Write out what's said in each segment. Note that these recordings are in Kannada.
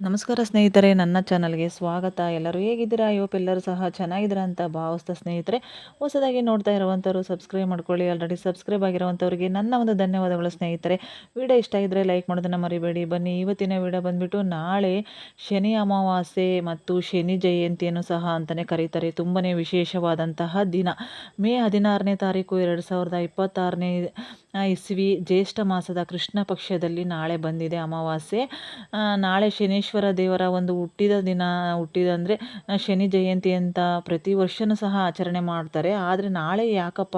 ನಮಸ್ಕಾರ ಸ್ನೇಹಿತರೆ, ನನ್ನ ಚಾನಲ್ಗೆ ಸ್ವಾಗತ. ಎಲ್ಲರೂ ಹೇಗಿದ್ದೀರಾ? ಎಲ್ಲರೂ ಸಹ ಚೆನ್ನಾಗಿದ್ದೀರಾ ಅಂತ ಭಾವಿಸ್ತಾ ಸ್ನೇಹಿತರೆ, ಹೊಸದಾಗಿ ನೋಡ್ತಾ ಇರುವಂಥವ್ರು ಸಬ್ಸ್ಕ್ರೈಬ್ ಮಾಡ್ಕೊಳ್ಳಿ. ಆಲ್ರೆಡಿ ಸಬ್ಸ್ಕ್ರೈಬ್ ಆಗಿರುವಂಥವ್ರಿಗೆ ನನ್ನ ಒಂದು ಧನ್ಯವಾದಗಳು ಸ್ನೇಹಿತರೆ. ವಿಡಿಯೋ ಇಷ್ಟ ಇದ್ದರೆ ಲೈಕ್ ಮಾಡೋದನ್ನು ಮರಿಬೇಡಿ. ಬನ್ನಿ, ಇವತ್ತಿನ ವಿಡಿಯೋ ಬಂದುಬಿಟ್ಟು ನಾಳೆ ಶನಿ ಅಮಾವಾಸ್ಯೆ ಮತ್ತು ಶನಿ ಜಯಂತಿಯನ್ನು ಸಹ ಅಂತಲೇ ಕರೀತಾರೆ. ತುಂಬಾ ವಿಶೇಷವಾದಂತಹ ದಿನ. ಮೇ 16ನೇ ತಾರೀಕು 2026ನೇ ಇಸ್ವಿ ಜ್ಯೇಷ್ಠ ಮಾಸದ ಕೃಷ್ಣ ಪಕ್ಷದಲ್ಲಿ ನಾಳೆ ಬಂದಿದೆ ಅಮಾವಾಸ್ಯೆ. ನಾಳೆ ಶನೀಶ್ವರ ದೇವರ ಒಂದು ಹುಟ್ಟಿದಂದರೆ ಶನಿ ಜಯಂತಿ ಅಂತ ಪ್ರತಿ ವರ್ಷವೂ ಸಹ ಆಚರಣೆ ಮಾಡ್ತಾರೆ. ಆದರೆ ನಾಳೆ ಯಾಕಪ್ಪ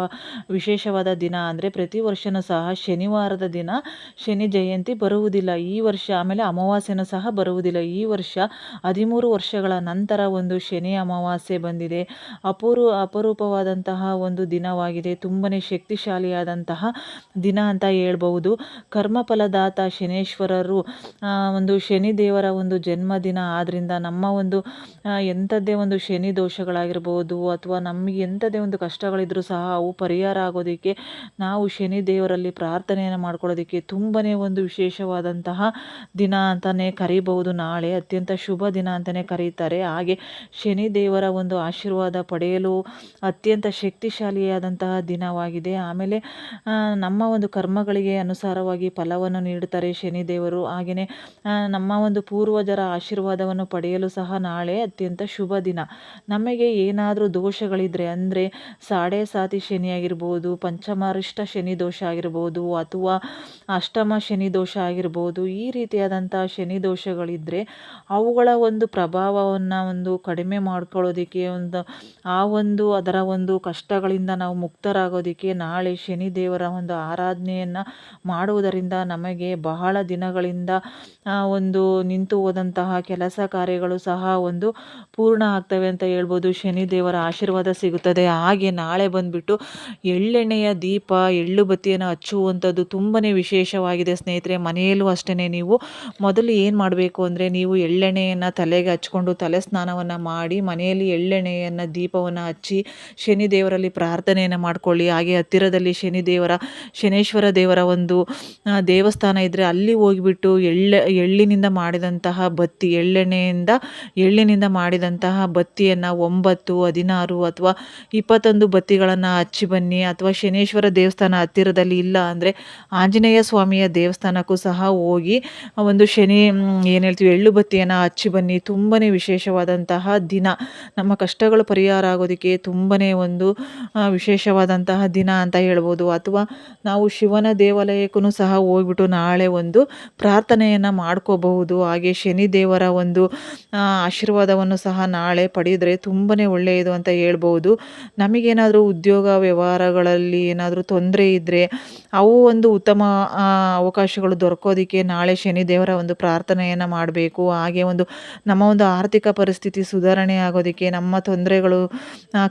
ವಿಶೇಷವಾದ ದಿನ ಅಂದರೆ, ಪ್ರತಿ ವರ್ಷವೂ ಸಹ ಶನಿವಾರದ ದಿನ ಶನಿ ಜಯಂತಿ ಬರುವುದಿಲ್ಲ ಈ ವರ್ಷ. ಆಮೇಲೆ ಅಮಾವಾಸ್ಯೆನೂ ಸಹ ಬರುವುದಿಲ್ಲ ಈ ವರ್ಷ. 13 ವರ್ಷಗಳ ನಂತರ ಒಂದು ಶನಿ ಅಮಾವಾಸ್ಯೆ ಬಂದಿದೆ. ಅಪರೂಪವಾದಂತಹ ಒಂದು ದಿನವಾಗಿದೆ. ತುಂಬನೇ ಶಕ್ತಿಶಾಲಿಯಾದಂತಹ ದಿನ ಅಂತ ಹೇಳ್ಬಹುದು. ಕರ್ಮಫಲದಾತ ಶನೇಶ್ವರರು ಒಂದು ಶನಿ ದೇವರ ಒಂದು ಜನ್ಮದಿನ ಆದ್ದರಿಂದ ನಮ್ಮ ಒಂದು ಎಂಥದ್ದೇ ಒಂದು ಶನಿ ದೋಷಗಳಾಗಿರ್ಬೋದು ಅಥವಾ ನಮಗೆ ಎಂಥದ್ದೇ ಒಂದು ಕಷ್ಟಗಳಿದ್ರೂ ಸಹ ಅವು ಪರಿಹಾರ ಆಗೋದಕ್ಕೆ ನಾವು ಶನಿ ದೇವರಲ್ಲಿ ಪ್ರಾರ್ಥನೆಯನ್ನು ಮಾಡ್ಕೊಳ್ಳೋದಕ್ಕೆ ತುಂಬನೇ ಒಂದು ವಿಶೇಷವಾದಂತಹ ದಿನ ಅಂತಲೇ ಕರೀಬಹುದು. ನಾಳೆ ಅತ್ಯಂತ ಶುಭ ದಿನ ಅಂತಲೇ ಕರೀತಾರೆ. ಹಾಗೆ ಶನಿ ದೇವರ ಒಂದು ಆಶೀರ್ವಾದ ಪಡೆಯಲು ಅತ್ಯಂತ ಶಕ್ತಿಶಾಲಿಯಾದಂತಹ ದಿನವಾಗಿದೆ. ಆಮೇಲೆ ನಮ್ಮ ಒಂದು ಕರ್ಮಗಳಿಗೆ ಅನುಸಾರವಾಗಿ ಫಲವನ್ನು ನೀಡುತ್ತಾರೆ ಶನಿದೇವರು. ಹಾಗೆಯೇ ನಮ್ಮ ಒಂದು ಪೂರ್ವಜರ ಆಶೀರ್ವಾದವನ್ನು ಪಡೆಯಲು ಸಹ ನಾಳೆ ಅತ್ಯಂತ ಶುಭ ದಿನ. ನಮಗೆ ಏನಾದರೂ ದೋಷಗಳಿದ್ದರೆ ಅಂದರೆ ಸಾಡೆ ಸಾತಿ ಶನಿ ಆಗಿರ್ಬೋದು, ಪಂಚಮಾರಿಷ್ಟ ಶನಿ ದೋಷ ಆಗಿರ್ಬೋದು ಅಥವಾ ಅಷ್ಟಮ ಶನಿ ದೋಷ ಆಗಿರ್ಬೋದು, ಈ ರೀತಿಯಾದಂಥ ಶನಿ ದೋಷಗಳಿದ್ದರೆ ಅವುಗಳ ಒಂದು ಪ್ರಭಾವವನ್ನು ಒಂದು ಕಡಿಮೆ ಮಾಡ್ಕೊಳ್ಳೋದಕ್ಕೆ ಅದರ ಒಂದು ಕಷ್ಟಗಳಿಂದ ನಾವು ಮುಕ್ತರಾಗೋದಕ್ಕೆ ನಾಳೆ ಶನಿ ದೇವರ ಒಂದು ಆರಾಧನೆಯನ್ನು ಮಾಡುವುದರಿಂದ ನಮಗೆ ಬಹಳ ದಿನಗಳಿಂದ ಒಂದು ನಿಂತು ಹೋದಂತಹ ಕೆಲಸ ಕಾರ್ಯಗಳು ಸಹ ಒಂದು ಪೂರ್ಣ ಆಗ್ತವೆ ಅಂತ ಹೇಳ್ಬೋದು. ಶನಿ ದೇವರ ಆಶೀರ್ವಾದ ಸಿಗುತ್ತದೆ. ಹಾಗೆ ನಾಳೆ ಬಂದುಬಿಟ್ಟು ಎಳ್ಳೆಣ್ಣೆಯ ದೀಪ, ಎಳ್ಳು ಬತ್ತಿಯನ್ನು ಹಚ್ಚುವಂಥದ್ದು ತುಂಬಾ ವಿಶೇಷವಾಗಿದೆ ಸ್ನೇಹಿತರೆ. ಮನೆಯಲ್ಲೂ ಅಷ್ಟೇ ನೀವು ಮೊದಲು ಏನು ಮಾಡಬೇಕು ಅಂದರೆ, ನೀವು ಎಳ್ಳೆಣ್ಣೆಯನ್ನು ತಲೆಗೆ ಹಚ್ಕೊಂಡು ತಲೆ ಸ್ನಾನವನ್ನು ಮಾಡಿ ಮನೆಯಲ್ಲಿ ಎಳ್ಳೆಣ್ಣೆಯನ್ನು ದೀಪವನ್ನು ಹಚ್ಚಿ ಶನಿ ದೇವರಲ್ಲಿ ಪ್ರಾರ್ಥನೆಯನ್ನು ಮಾಡ್ಕೊಳ್ಳಿ. ಹಾಗೆ ಹತ್ತಿರದಲ್ಲಿ ಶನೇಶ್ವರ ದೇವರ ಒಂದು ದೇವಸ್ಥಾನ ಇದ್ದರೆ ಅಲ್ಲಿ ಹೋಗಿಬಿಟ್ಟು ಎಳ್ಳಿನಿಂದ ಮಾಡಿದಂತಹ ಬತ್ತಿ, ಎಳ್ಳಿನಿಂದ ಮಾಡಿದಂತಹ ಬತ್ತಿಯನ್ನು 9, 16 ಅಥವಾ 21 ಬತ್ತಿಗಳನ್ನು ಹಚ್ಚಿ ಬನ್ನಿ. ಅಥವಾ ಶನೇಶ್ವರ ದೇವಸ್ಥಾನ ಹತ್ತಿರದಲ್ಲಿ ಇಲ್ಲ ಅಂದರೆ ಆಂಜನೇಯ ಸ್ವಾಮಿಯ ದೇವಸ್ಥಾನಕ್ಕೂ ಸಹ ಹೋಗಿ ಒಂದು ಎಳ್ಳು ಬತ್ತಿಯನ್ನು ಹಚ್ಚಿ ಬನ್ನಿ. ತುಂಬಾ ವಿಶೇಷವಾದಂತಹ ದಿನ. ನಮ್ಮ ಕಷ್ಟಗಳು ಪರಿಹಾರ ಆಗೋದಕ್ಕೆ ತುಂಬಾ ಒಂದು ವಿಶೇಷವಾದಂತಹ ದಿನ ಅಂತ ಹೇಳ್ಬೋದು. ಅಥವಾ ನಾವು ಶಿವನ ದೇವಾಲಯಕ್ಕೂ ಸಹ ಹೋಗ್ಬಿಟ್ಟು ನಾಳೆ ಒಂದು ಪ್ರಾರ್ಥನೆಯನ್ನು ಮಾಡ್ಕೋಬಹುದು. ಹಾಗೆ ಶನಿ ದೇವರ ಒಂದು ಆಶೀರ್ವಾದವನ್ನು ಸಹ ನಾಳೆ ಪಡೆದರೆ ತುಂಬಾ ಒಳ್ಳೆಯದು ಅಂತ ಹೇಳ್ಬೋದು. ನಮಗೇನಾದರೂ ಉದ್ಯೋಗ ವ್ಯವಹಾರಗಳಲ್ಲಿ ಏನಾದರೂ ತೊಂದರೆ ಇದ್ದರೆ ಅವು ಒಂದು ಉತ್ತಮ ಅವಕಾಶಗಳು ದೊರಕೋದಕ್ಕೆ ನಾಳೆ ಶನಿ ದೇವರ ಒಂದು ಪ್ರಾರ್ಥನೆಯನ್ನು ಮಾಡಬೇಕು. ಹಾಗೆ ನಮ್ಮ ಒಂದು ಆರ್ಥಿಕ ಪರಿಸ್ಥಿತಿ ಸುಧಾರಣೆ ಆಗೋದಕ್ಕೆ, ನಮ್ಮ ತೊಂದರೆಗಳು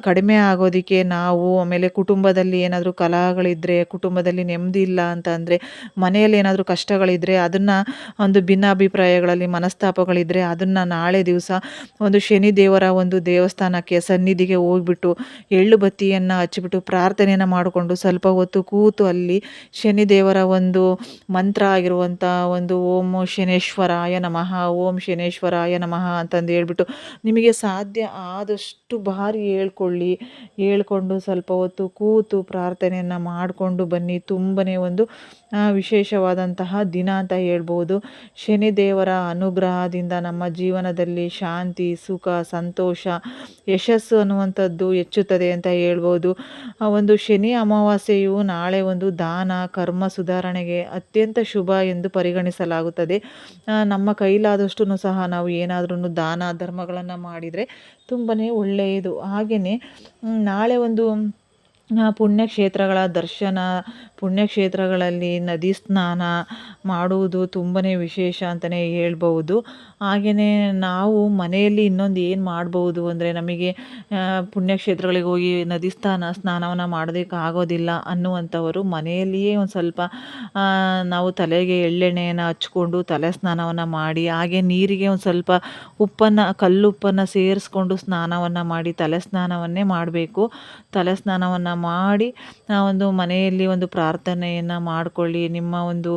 ಕಡಿಮೆ ಆಗೋದಕ್ಕೆ ನಾವು, ಆಮೇಲೆ ಕುಟುಂಬದಲ್ಲಿ ಏನಾದರೂ ಕಲಹಗಳಿದ್ದರೆ, ಕುಟುಂಬದಲ್ಲಿ ನೆಮ್ಮದಿ ಇಲ್ಲ ಅಂತ ಅಂದರೆ, ಮನೆಯಲ್ಲಿ ಏನಾದರೂ ಕಷ್ಟಗಳಿದ್ದರೆ, ಅದನ್ನು ಒಂದು ಭಿನ್ನಾಭಿಪ್ರಾಯಗಳಲ್ಲಿ ಮನಸ್ತಾಪಗಳಿದ್ದರೆ ಅದನ್ನು ನಾಳೆ ದಿವಸ ಒಂದು ಶನಿ ದೇವರ ಒಂದು ದೇವಸ್ಥಾನಕ್ಕೆ ಸನ್ನಿಧಿಗೆ ಹೋಗ್ಬಿಟ್ಟು ಎಳ್ಳು ಬತ್ತಿಯನ್ನು ಹಚ್ಚಿಬಿಟ್ಟು ಪ್ರಾರ್ಥನೆಯನ್ನು ಮಾಡಿಕೊಂಡು ಸ್ವಲ್ಪ ಹೊತ್ತು ಕೂತು ಅಲ್ಲಿ ಶನಿ ದೇವರ ಒಂದು ಮಂತ್ರ ಆಗಿರುವಂಥ ಒಂದು ಓಂ ಶನೇಶ್ವರಾಯ ನಮಃ, ಓಂ ಶನೇಶ್ವರಾಯ ನಮಃ ಅಂತಂದು ಹೇಳ್ಬಿಟ್ಟು ನಿಮಗೆ ಸಾಧ್ಯ ಆದಷ್ಟು ಬಾರಿ ಹೇಳ್ಕೊಂಡು ಸ್ವಲ್ಪ ಹೊತ್ತು ಕೂತು ಪ್ರಾರ್ಥನೆಯನ್ನು ಮಾಡಿಕೊಂಡು ಬನ್ನಿ. ತುಂಬಾ ಒಂದು ವಿಶೇಷವಾದಂತಹ ದಿನ ಅಂತ ಹೇಳ್ಬೋದು. ಶನಿದೇವರ ಅನುಗ್ರಹದಿಂದ ನಮ್ಮ ಜೀವನದಲ್ಲಿ ಶಾಂತಿ, ಸುಖ, ಸಂತೋಷ, ಯಶಸ್ಸು ಅನ್ನುವಂಥದ್ದು ಹೆಚ್ಚುತ್ತದೆ ಅಂತ ಹೇಳ್ಬೋದು. ಒಂದು ಶನಿ ಅಮಾವಾಸ್ಯೆಯು ನಾಳೆ ಒಂದು ದಾನ, ಕರ್ಮ ಸುಧಾರಣೆಗೆ ಅತ್ಯಂತ ಶುಭ ಎಂದು ಪರಿಗಣಿಸಲಾಗುತ್ತದೆ. ನಮ್ಮ ಕೈಲಾದಷ್ಟು ಸಹ ನಾವು ಏನಾದ್ರೂ ದಾನ ಧರ್ಮಗಳನ್ನು ಮಾಡಿದರೆ ತುಂಬಾ ಒಳ್ಳೆಯದು. ಹಾಗೆಯೇ ನಾಳೆ ಒಂದು ಪುಣ್ಯಕ್ಷೇತ್ರಗಳ ದರ್ಶನ, ಪುಣ್ಯಕ್ಷೇತ್ರಗಳಲ್ಲಿ ನದಿ ಸ್ನಾನ ಮಾಡುವುದು ತುಂಬಾ ವಿಶೇಷ ಅಂತಲೇ ಹೇಳ್ಬೋದು. ಹಾಗೆಯೇ ನಾವು ಮನೆಯಲ್ಲಿ ಇನ್ನೊಂದು ಏನು ಮಾಡ್ಬೋದು ಅಂದರೆ, ನಮಗೆ ಪುಣ್ಯಕ್ಷೇತ್ರಗಳಿಗೆ ಹೋಗಿ ನದಿ ಸ್ನಾನವನ್ನು ಮಾಡೋದಕ್ಕೆ ಆಗೋದಿಲ್ಲ ಅನ್ನುವಂಥವರು ಮನೆಯಲ್ಲಿಯೇ ಒಂದು ಸ್ವಲ್ಪ ನಾವು ತಲೆಗೆ ಎಳ್ಳೆಣ್ಣೆಯನ್ನು ಹಚ್ಕೊಂಡು ತಲೆ ಸ್ನಾನವನ್ನು ಮಾಡಿ, ಹಾಗೆ ನೀರಿಗೆ ಒಂದು ಸ್ವಲ್ಪ ಕಲ್ಲುಪ್ಪನ್ನು ಸೇರಿಸ್ಕೊಂಡು ಸ್ನಾನವನ್ನು ಮಾಡಿ ತಲೆ ಸ್ನಾನವನ್ನೇ ಮಾಡಬೇಕು. ತಲೆ ಸ್ನಾನವನ್ನು ಮಾಡಿ ಒಂದು ಮನೆಯಲ್ಲಿ ಒಂದು ಪ್ರಾರ್ಥನೆಯನ್ನು ಮಾಡಿಕೊಳ್ಳಿ. ನಿಮ್ಮ ಒಂದು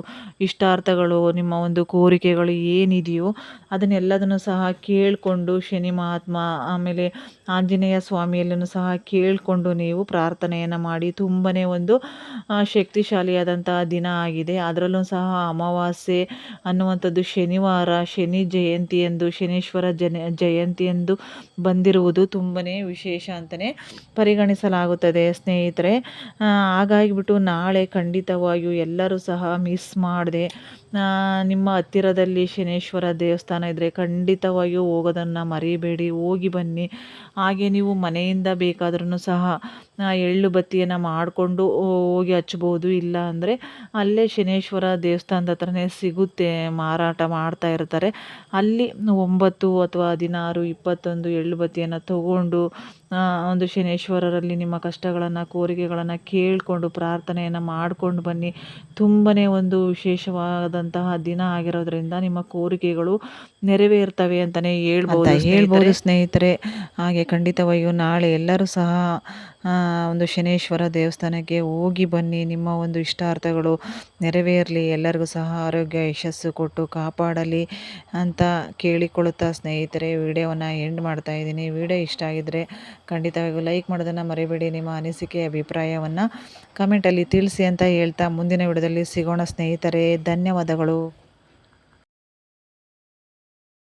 ಇಷ್ಟಾರ್ಥಗಳು, ನಿಮ್ಮ ಒಂದು ಕೋರಿಕೆಗಳು ಏನಿದೆಯೋ ಅದನ್ನೆಲ್ಲದನ್ನು ಸಹ ಕೇಳಿಕೊಂಡು ಶನಿ ಮಹಾತ್ಮ ಆಮೇಲೆ ಆಂಜನೇಯ ಸ್ವಾಮಿಯಲ್ಲೂ ಸಹ ಕೇಳಿಕೊಂಡು ನೀವು ಪ್ರಾರ್ಥನೆಯನ್ನು ಮಾಡಿ. ತುಂಬಾ ಒಂದು ಶಕ್ತಿಶಾಲಿಯಾದಂತಹ ದಿನ ಆಗಿದೆ. ಅದರಲ್ಲೂ ಸಹ ಅಮಾವಾಸ್ಯೆ ಅನ್ನುವಂಥದ್ದು ಶನಿವಾರ, ಶನಿ ಜಯಂತಿ ಎಂದು, ಶನೀಶ್ವರ ಜಯಂತಿ ಎಂದು ಬಂದಿರುವುದು ತುಂಬಾ ವಿಶೇಷ ಅಂತಲೇ ಪರಿಗಣಿಸಲಾಗುತ್ತದೆ ಸ್ನೇಹಿತರೆ. ಹಾಗಾಗಿಬಿಟ್ಟು ನಾಳೆ ಖಂಡಿತವಾಗಿಯೂ ಎಲ್ಲರೂ ಸಹ ಮಿಸ್ ಮಾಡದೆ ನಿಮ್ಮ ಹತ್ತಿರದಲ್ಲಿ ಶನೇಶ್ವರ ದೇವಸ್ಥಾನ ಇದ್ದರೆ ಖಂಡಿತವಾಗಿಯೂ ಹೋಗೋದನ್ನು ಮರಿಬೇಡಿ, ಹೋಗಿ ಬನ್ನಿ. ಹಾಗೆ ನೀವು ಮನೆಯಿಂದ ಬೇಕಾದ್ರೂ ಸಹ ಎಳ್ಳು ಬತ್ತಿಯನ್ನು ಮಾಡಿಕೊಂಡು ಹೋಗಿ ಹಚ್ಬೋದು. ಇಲ್ಲ ಅಂದರೆ ಅಲ್ಲೇ ಶನೇಶ್ವರ ದೇವಸ್ಥಾನದ ಹತ್ರನೇ ಸಿಗುತ್ತೆ, ಮಾರಾಟ ಮಾಡ್ತಾ ಇರ್ತಾರೆ. ಅಲ್ಲಿ 9 ಅಥವಾ 16, 21 ಎಳ್ಳು ಬತ್ತಿಯನ್ನು ತಗೊಂಡು ಒಂದು ಶನೇಶ್ವರರಲ್ಲಿ ನಿಮ್ಮ ಕಷ್ಟಗಳನ್ನು, ಕೋರಿಕೆಗಳನ್ನು ಕೇಳಿಕೊಂಡು ಪ್ರಾರ್ಥನೆಯನ್ನು ಮಾಡಿಕೊಂಡು ಬನ್ನಿ. ತುಂಬಾ ಒಂದು ವಿಶೇಷವಾದಂತಹ ದಿನ ಆಗಿರೋದ್ರಿಂದ ನಿಮ್ಮ ಕೋರಿಕೆಗಳು ನೆರವೇರ್ತವೆ ಅಂತಲೇ ಹೇಳ್ಬೋದು ಸ್ನೇಹಿತರೆ. ಹಾಗೆ ಖಂಡಿತವಾಗಿಯೂ ನಾಳೆ ಎಲ್ಲರೂ ಸಹ ಒಂದು ಶನೇಶ್ವರ ದೇವಸ್ಥಾನಕ್ಕೆ ಹೋಗಿ ಬನ್ನಿ. ನಿಮ್ಮ ಒಂದು ಇಷ್ಟಾರ್ಥಗಳು ನೆರವೇರಲಿ, ಎಲ್ಲರಿಗೂ ಸಹ ಆರೋಗ್ಯ ಯಶಸ್ಸು ಕೊಟ್ಟು ಕಾಪಾಡಲಿ ಅಂತ ಕೇಳಿಕೊಳ್ಳುತ್ತಾ ಸ್ನೇಹಿತರೆ ವಿಡಿಯೋವನ್ನು ಎಂಡ್ ಮಾಡ್ತಾ ಇದ್ದೀನಿ. ವಿಡಿಯೋ ಇಷ್ಟ ಆಗಿದ್ದರೆ ಖಂಡಿತವಾಗಿಯೂ ಲೈಕ್ ಮಾಡೋದನ್ನು ಮರಿಬೇಡಿ. ನಿಮ್ಮ ಅನಿಸಿಕೆ ಅಭಿಪ್ರಾಯವನ್ನು ಕಮೆಂಟಲ್ಲಿ ತಿಳಿಸಿ ಅಂತ ಹೇಳ್ತಾ ಮುಂದಿನ ವಿಡಿಯೋದಲ್ಲಿ ಸಿಗೋಣ ಸ್ನೇಹಿತರೆ. ಧನ್ಯವಾದಗಳು.